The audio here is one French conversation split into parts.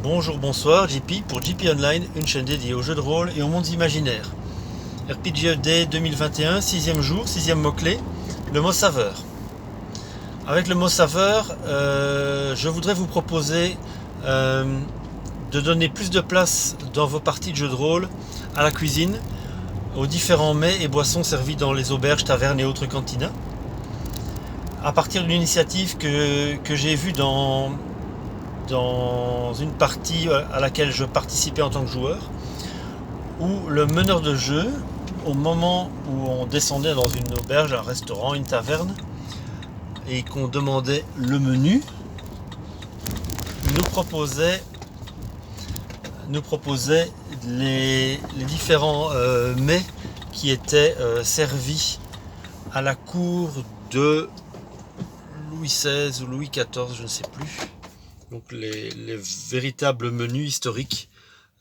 Bonjour, bonsoir, JP pour JP Online, une chaîne dédiée aux jeux de rôle et aux mondes imaginaires. RPG 2021, sixième jour, sixième mot-clé, le mot saveur. Avec le mot saveur, je voudrais vous proposer euh, de donner plus de place dans vos parties de jeux de rôle à la cuisine, aux différents mets et boissons servis dans les auberges, tavernes et autres cantinas. À partir d'une initiative que j'ai vue dans une partie à laquelle je participais en tant que joueur, où le meneur de jeu, au moment où on descendait dans une auberge, un restaurant, une taverne, et qu'on demandait le menu, nous proposait, nous proposait les différents mets qui étaient servis à la cour de Louis XVI ou Louis XIV, je ne sais plus. Donc les véritables menus historiques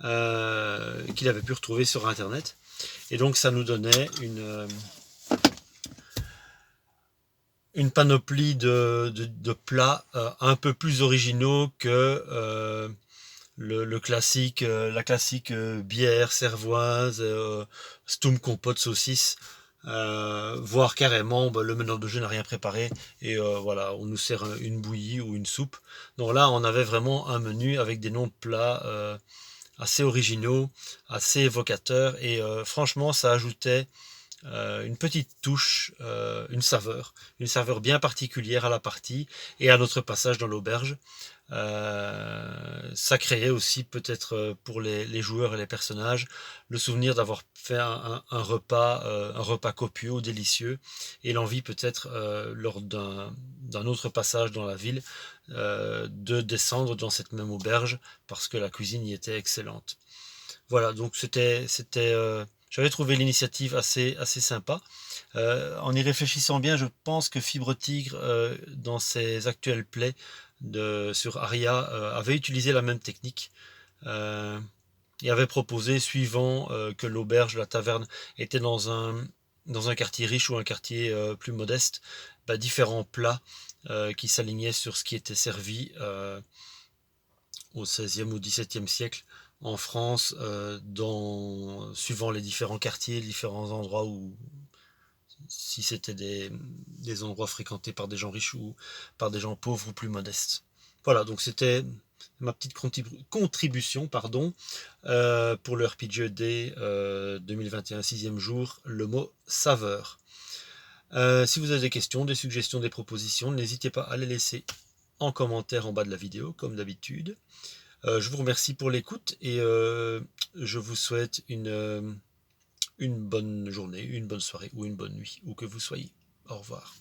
qu'il avait pu retrouver sur Internet. Et donc ça nous donnait une panoplie de plats un peu plus originaux que le classique, la classique bière cervoise, stoum compote saucisse. Voire carrément le meneur de jeu n'a rien préparé et voilà, on nous sert une bouillie ou une soupe. Donc là on avait vraiment un menu avec des noms de plats assez originaux, assez évocateurs et franchement ça ajoutait une petite touche, une saveur bien particulière à la partie et à notre passage dans l'auberge. Ça créait aussi peut-être pour les joueurs et les personnages le souvenir d'avoir fait un repas, un repas copieux, délicieux, et l'envie peut-être lors d'un autre passage dans la ville de descendre dans cette même auberge parce que la cuisine y était excellente. Voilà, donc j'avais trouvé l'initiative assez sympa. En y réfléchissant bien, je pense que Fibre Tigre, dans ses actuels plays sur Aria, avait utilisé la même technique euh, et avait proposé, suivant que l'auberge, la taverne, était dans un quartier riche ou un quartier plus modeste, différents plats qui s'alignaient sur ce qui était servi au XVIe ou XVIIe siècle en France, suivant les différents quartiers, les différents endroits où, si c'était des endroits fréquentés par des gens riches ou par des gens pauvres ou plus modestes. Voilà, donc c'était ma petite contribution pour le RPG 2021 sixième jour, le mot saveur. Si vous avez des questions, des suggestions, des propositions, n'hésitez pas à les laisser en commentaire en bas de la vidéo, comme d'habitude. Je vous remercie pour l'écoute et je vous souhaite une bonne journée, une bonne soirée ou une bonne nuit, où que vous soyez. Au revoir.